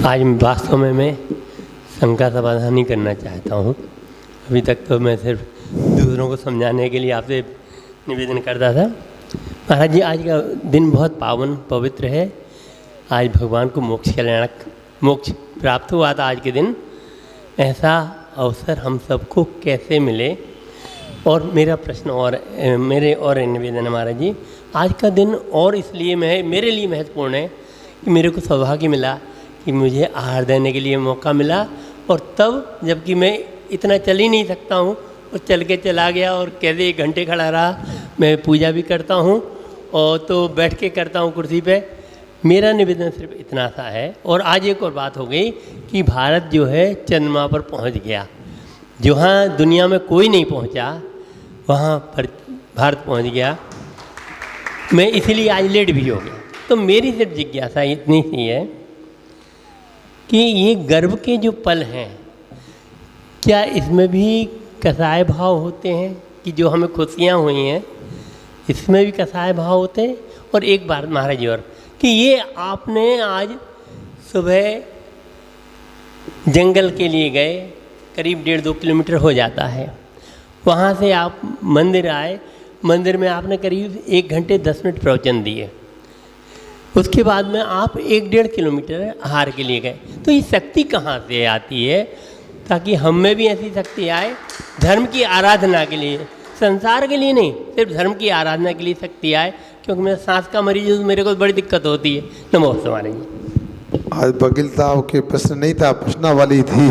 आज वास्तव में मैं शंका समाधान ही करना चाहता हूँ। अभी तक तो मैं सिर्फ दूसरों को समझाने के लिए आपसे निवेदन करता था। महाराज जी, आज का दिन बहुत पावन पवित्र है। आज भगवान को मोक्ष प्राप्त हुआ था। आज के दिन ऐसा अवसर हम सबको कैसे मिले। और मेरा प्रश्न और निवेदन है महाराज जी, आज का दिन और इसलिए मेरे लिए महत्वपूर्ण है कि मेरे को सौभाग्य मिला कि मुझे आहार देने के लिए मौका मिला। और तब जबकि मैं इतना चल ही नहीं सकता हूँ और चल के चला गया और कैसे 1 घंटे खड़ा रहा। मैं पूजा भी करता हूँ और तो बैठ के करता हूँ कुर्सी पे। मेरा निवेदन सिर्फ इतना सा है। और आज एक और बात हो गई कि भारत जो है चंद्रमा पर पहुँच गया। जहाँ दुनिया में कोई नहीं पहुँचा वहाँ पर भारत पहुँच गया। मैं इसीलिए आज लेट भी हो गया। तो मेरी सिर्फ जिज्ञासा इतनी सी है कि ये गर्व के जो पल हैं, क्या इसमें भी कसाय भाव होते हैं कि जो हमें खुशियाँ हुई हैं इसमें भी कसाय भाव होते हैं। और एक बात महाराज जी और कि ये आपने आज सुबह जंगल के लिए गए, करीब 1.5-2 किलोमीटर हो जाता है। वहाँ से आप मंदिर आए, मंदिर में आपने करीब 1 घंटे 10 मिनट प्रवचन दिए। उसके बाद में आप 1-1.5 किलोमीटर आहार के लिए गए। तो ये शक्ति कहाँ से आती है ताकि हम में भी ऐसी शक्ति आए धर्म की आराधना के लिए, संसार के लिए नहीं, सिर्फ धर्म की आराधना के लिए शक्ति आए। क्योंकि मैं सांस का मरीज हूँ, मेरे को बड़ी दिक्कत होती है। नमस्ते महाराज जी। आज वकील साहब के प्रश्न नहीं था, पूछना वाली थी।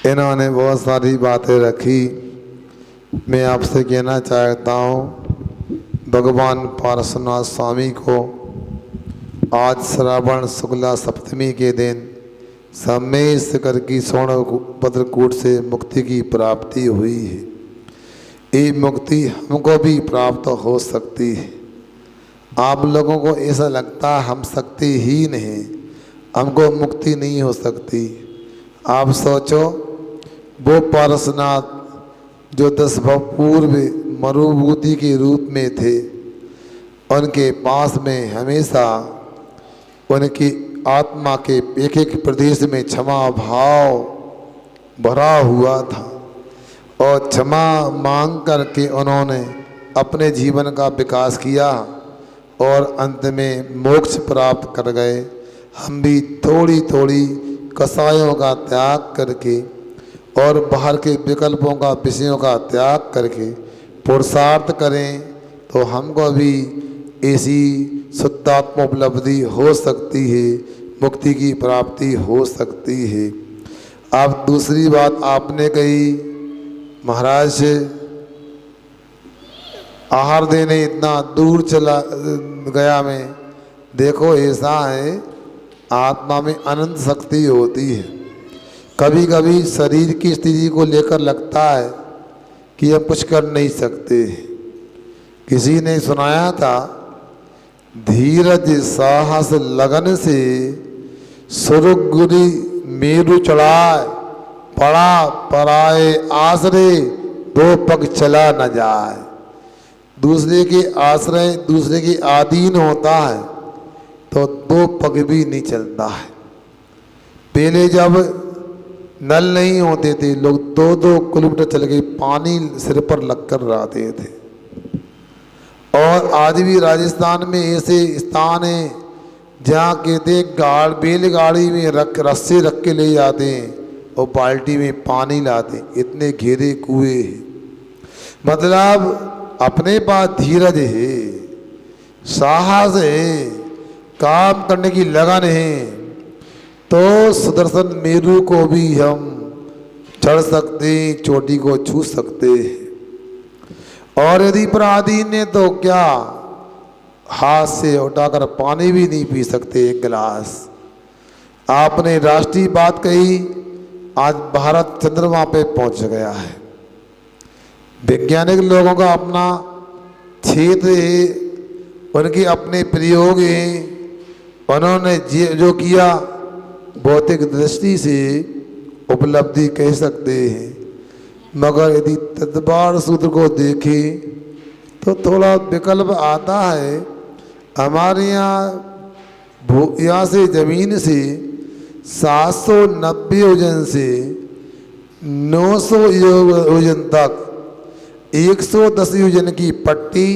इन्होंने बहुत सारी बातें रखी। मैं आपसे कहना चाहता हूँ, भगवान पार्श्वनाथ स्वामी को आज श्रावण शुक्ला सप्तमी के दिन समय शिखर की स्वर्ण भद्रकूट से मुक्ति की प्राप्ति हुई है। ये मुक्ति हमको भी प्राप्त हो सकती है। आप लोगों को ऐसा लगता हम शक्तिहीन हैं, हमको मुक्ति नहीं हो सकती। आप सोचो, वो पार्श्वनाथ जो 10 भव पूर्व मरुभूति के रूप में थे, उनके पास में हमेशा उनकी आत्मा के एक प्रदेश में क्षमा भाव भरा हुआ था। और क्षमा मांग करके उन्होंने अपने जीवन का विकास किया और अंत में मोक्ष प्राप्त कर गए। हम भी थोड़ी थोड़ी कसायों का त्याग करके और बाहर के विकल्पों का, विषयों का त्याग करके पुरुषार्थ करें तो हमको भी ऐसी शुद्धात्म उपलब्धि हो सकती है, मुक्ति की प्राप्ति हो सकती है। अब दूसरी बात आपने कही, महाराज से आहार देने इतना दूर चला गया मैं। देखो, ऐसा है, आत्मा में अनंत शक्ति होती है। कभी कभी शरीर की स्थिति को लेकर लगता है कि हम कुछ कर नहीं सकते। किसी ने सुनाया था, धीरज साहस लगन से सुरगुरी मेरु चढ़ाए, पड़ा पराए आश्रय दो पग चला न जाए। दूसरे के आश्रय, दूसरे के अधीन होता है तो 2 पग भी नहीं चलता है। पहले जब नल नहीं होते थे, लोग 2-2 किलोमीटर चल के पानी सिर पर लगकर रहते थे। और आज भी राजस्थान में ऐसे स्थान हैं जहाँ कहते बैलगाड़ी में रस्से रख के ले जाते हैं और बाल्टी में पानी लाते हैं। इतने घेरे कुएं हैं। मतलब अपने पास धीरज है, साहस है, काम करने की लगन है, तो सुदर्शन मेरु को भी हम चढ़ सकते हैं, चोटी को छू सकते हैं। और यदि पराधीन ने तो क्या, हाथ से उठाकर पानी भी नहीं पी सकते 1 गिलास। आपने राष्ट्रीय बात कही, आज भारत चंद्रमा पे पहुंच गया है। वैज्ञानिक लोगों का अपना क्षेत्र है, उनके अपने प्रयोग हैं। उन्होंने जो किया भौतिक दृष्टि से उपलब्धि कह सकते हैं, मगर यदि तत्वार सूत्र को देखें तो थोड़ा विकल्प आता है। हमारे यहाँ यहाँ से ज़मीन से 790 योजन से 900 योजन तक 110 योजन की पट्टी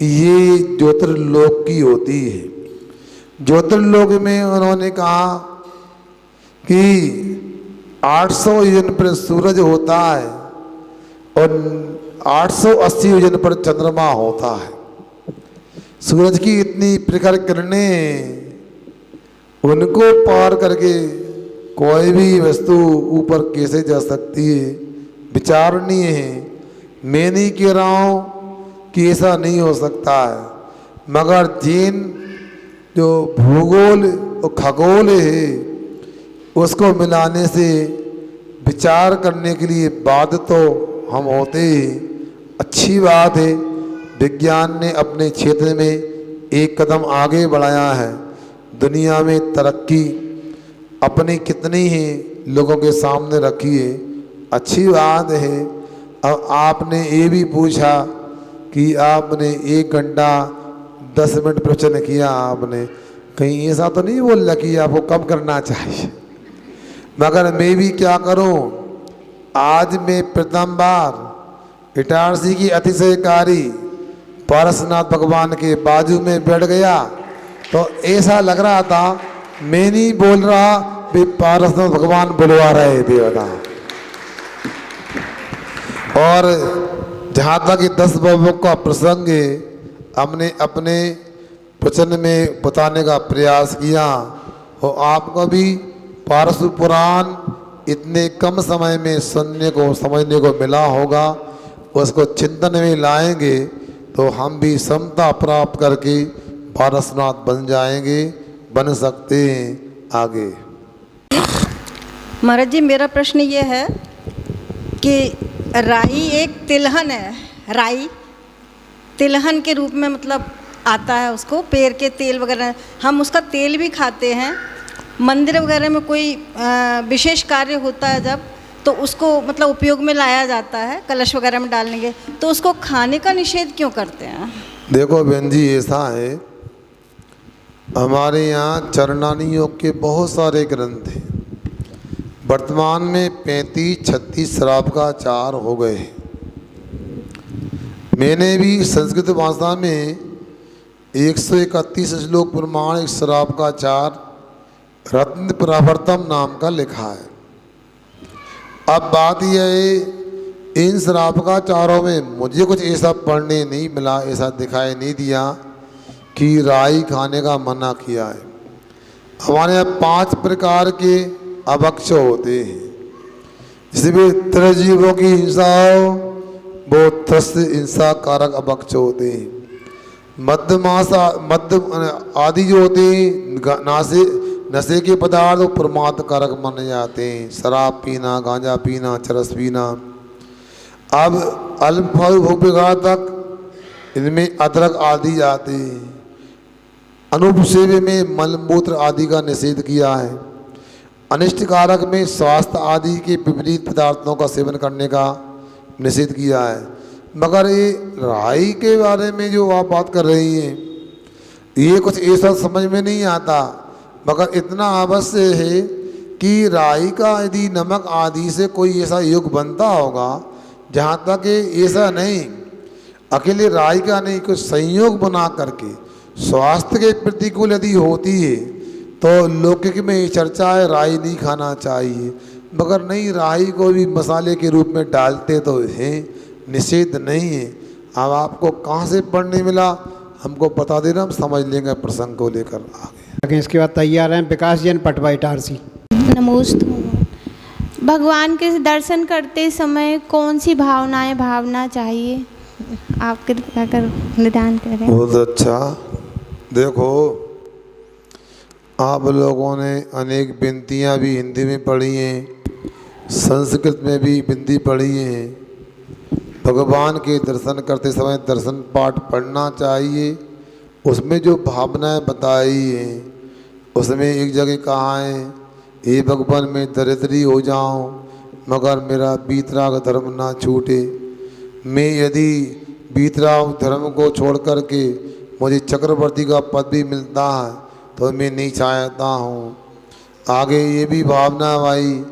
ये ज्योतिर्लोक की होती है। ज्योतिर्लोक में उन्होंने कहा कि 800 योजन पर सूरज होता है और 880 योजन पर चंद्रमा होता है। सूरज की इतनी प्रखर किरणें, उनको पार करके कोई भी वस्तु ऊपर कैसे जा सकती है, विचारणीय है। मैं नहीं कह रहा हूँ कि ऐसा नहीं हो सकता है, मगर जिन जो भूगोल और खगोल है उसको मिलाने से विचार करने के लिए बाध्य तो हम होते ही। अच्छी बात है, विज्ञान ने अपने क्षेत्र में एक कदम आगे बढ़ाया है। दुनिया में तरक्की अपनी कितनी ही लोगों के सामने रखी है, अच्छी बात है। अब आपने ये भी पूछा कि आपने 1 घंटा 10 मिनट प्रवचन किया, आपने कहीं ऐसा तो नहीं बोला कि आपको कम करना चाहिए, मगर मैं भी क्या करूं। आज मैं प्रथम बार इटारसी की अतिशयकारी पारसनाथ भगवान के बाजू में बैठ गया तो ऐसा लग रहा था मैं नहीं बोल रहा, भी पारसनाथ भगवान बुलवा रहे देवता। और जहाँ तक ये 10 बाबों का प्रसंग है, हमने अपने वचन में बताने का प्रयास किया और आपको भी पारस पुराण इतने कम समय में सुनने को समझने को मिला होगा। उसको चिंतन में लाएंगे तो हम भी समता प्राप्त करके पारसनाथ बन जाएंगे, बन सकते हैं आगे। महाराज जी, मेरा प्रश्न ये है कि राई एक तिलहन है, राई तिलहन के रूप में मतलब आता है, उसको पेड़ के तेल वगैरह हम उसका तेल भी खाते हैं। मंदिर वगैरह में कोई विशेष कार्य होता है जब, तो उसको मतलब उपयोग में लाया जाता है, कलश वगैरह में डालने के, तो उसको खाने का निषेध क्यों करते हैं? देखो बहन जी, ऐसा है, हमारे यहाँ चरणानी योग के बहुत सारे ग्रंथ हैं। वर्तमान में 35-36 शराब का आचार हो गए। मैंने भी संस्कृत भाषा में 131 श्लोक प्रमाण शराब का आचार रत्न प्रवर्तम नाम का लिखा है। अब बात यह है, इन शराब का आचारों में मुझे कुछ ऐसा पढ़ने नहीं मिला, ऐसा दिखाई नहीं दिया कि राई खाने का मना किया है। हमारे यहाँ 5 प्रकार के अभक्ष होते हैं, जिसमें त्रिजीवों की हिंसा हो वो त्रस्त हिंसा कारक अभक्ष होते हैं। मध्य आदि जो होते हैं नशे के पदार्थ वो प्रमाद कारक माने जाते हैं। शराब पीना, गांजा पीना, चरस पीना। अब अल्प भोग तक इनमें अदरक आदि जाते हैं। अनुपसेव्य में मलमूत्र आदि का निषेध किया है। अनिष्ट कारक में स्वास्थ्य आदि के विपरीत पदार्थों का सेवन करने का निषेध किया है। मगर ये राई के बारे में जो आप बात कर रही हैं, ये कुछ ऐसा समझ में नहीं आता, मगर इतना अवश्य है कि राई का यदि नमक आदि से कोई ऐसा योग बनता होगा, जहाँ तक ऐसा नहीं अकेले राई का नहीं, कुछ संयोग बना करके स्वास्थ्य के प्रतिकूल यदि होती है तो लौकिक में चर्चा है राई नहीं खाना चाहिए, मगर नहीं, राई को भी मसाले के रूप में डालते तो हैं, निषेध नहीं है। अब आपको कहाँ से पढ़ने मिला हमको बता देना, हम समझ लेंगे प्रसंग को लेकर आगे। इसके बाद तैयार हैं विकास जैन पटवा इटारसी। नमस्ते। भगवान के दर्शन करते समय कौन सी भावनाएं भावना चाहिए, आप कृपया कर निदान करें। बहुत अच्छा। देखो, आप लोगों ने अनेक विनतियाँ भी हिंदी में पढ़ी हैं, संस्कृत में भी विनती पढ़ी हैं। भगवान के दर्शन करते समय दर्शन पाठ पढ़ना चाहिए। उसमें जो भावनाएं बताई हैं, उसमें एक जगह कहा है, हे भगवान मैं दरिद्री हो जाऊं मगर मेरा बीतराग धर्म ना छूटे। मैं यदि बीतराग धर्म को छोड़ कर के मुझे चक्रवर्ती का पद भी मिलता है तो मैं नहीं चाहता हूँ। आगे ये भी भावना भाई,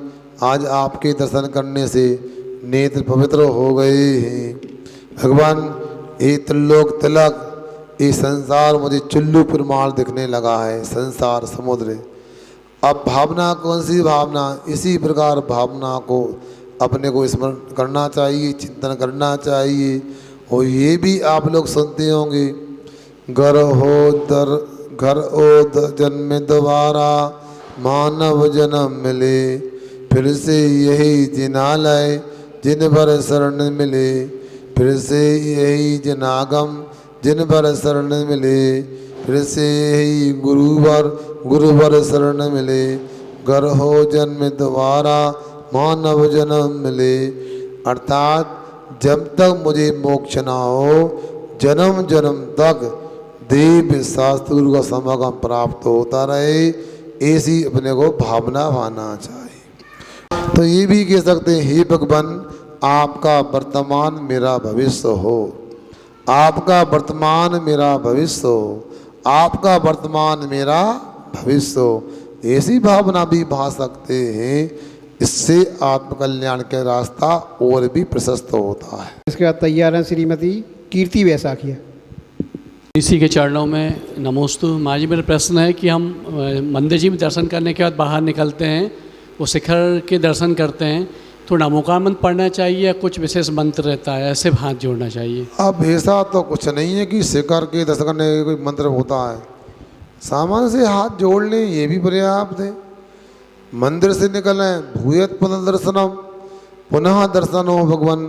आज आपके दर्शन करने से नेत्र पवित्र हो गए हैं। भगवान ये त्रिलोक तिलक, ये संसार मुझे चुल्लू पुरमाल दिखने लगा है, संसार समुद्र। अब भावना कौन सी भावना? इसी प्रकार भावना को अपने को स्मरण करना चाहिए, चिंतन करना चाहिए। और ये भी आप लोग सुनते होंगे, घर ओ जन्म दोबारा मानव जन्म मिले, फिर से यही जिनालय जिन पर शरण मिले, फिर से यही जनागम जिन पर शरण मिले, फिर से यही गुरुवर शरण मिले। घर हो जन्म दोबारा मानव जन्म मिले, अर्थात जब तक मुझे मोक्ष ना हो, जन्म जन्म तक देव शास्त्र गुरु का समागम प्राप्त होता रहे, ऐसी अपने को भावना भाना चाहिए। तो ये भी कह सकते हैं, हे भगवान आपका वर्तमान मेरा भविष्य हो, आपका वर्तमान मेरा भविष्य हो, आपका वर्तमान मेरा भविष्य हो। ऐसी भावना भी भा सकते हैं। इससे आत्मकल्याण का रास्ता और भी प्रशस्त होता है। इसके बाद तैयार हैं श्रीमती कीर्ति वैसाखिया। इसी के चरणों में नमोस्तु। माँ जी, मेरा प्रश्न है कि हम मंदिर जी में दर्शन करने के बाद बाहर निकलते हैं, वो शिखर के दर्शन करते हैं, तो नमोकार मंत्र पढ़ना चाहिए या कुछ विशेष मंत्र रहता है, ऐसे हाथ जोड़ना चाहिए? अब ऐसा तो कुछ नहीं है कि शिखर के दर्शन करने का कोई मंत्र होता है, सामान्य से हाथ जोड़ लें, ये भी पर्याप्त है। मंदिर से निकलें, भूयत पुनर्दर्शनम, पुनः दर्शन हो भगवान,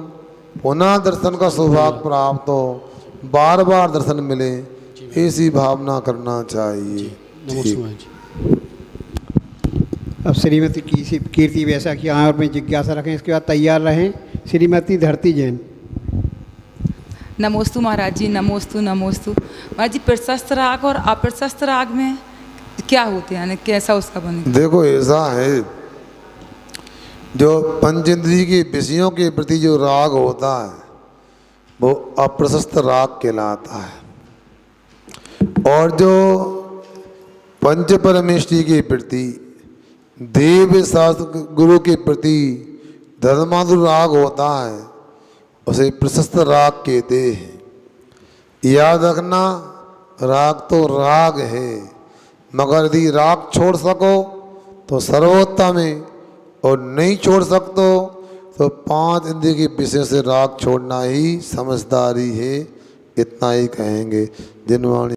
पुनः दर्शन का सौभाग्य प्राप्त हो, बार बार दर्शन मिले, ऐसी भावना करना चाहिए। अब श्रीमती कीर्ति वैसाखिया और में जिज्ञासा रखें। इसके बाद तैयार रहें श्रीमती धरती जैन। नमोस्तु महाराज जी, नमोस्तु नमोस्तु। महाराज जी, प्रशस्त राग और अप्रशस्त राग में क्या होते हैं, यानी कैसा उसका बने? देखो ऐसा है, जो पंचेंद्रिय के विषयों के प्रति जो राग होता है वो अप्रशस्त राग कहलाता है। और जो पंच परमेष्टि के प्रति, देव शास्त्र गुरु के प्रति धर्माधुर राग होता है, उसे प्रशस्त राग कहते हैं। याद रखना, राग तो राग है, मगर यदि राग छोड़ सको तो सर्वोत्तम है, और नहीं छोड़ सकते तो 5 इंद्रिय के विषय से राग छोड़ना ही समझदारी है। इतना ही कहेंगे। जिनवाणी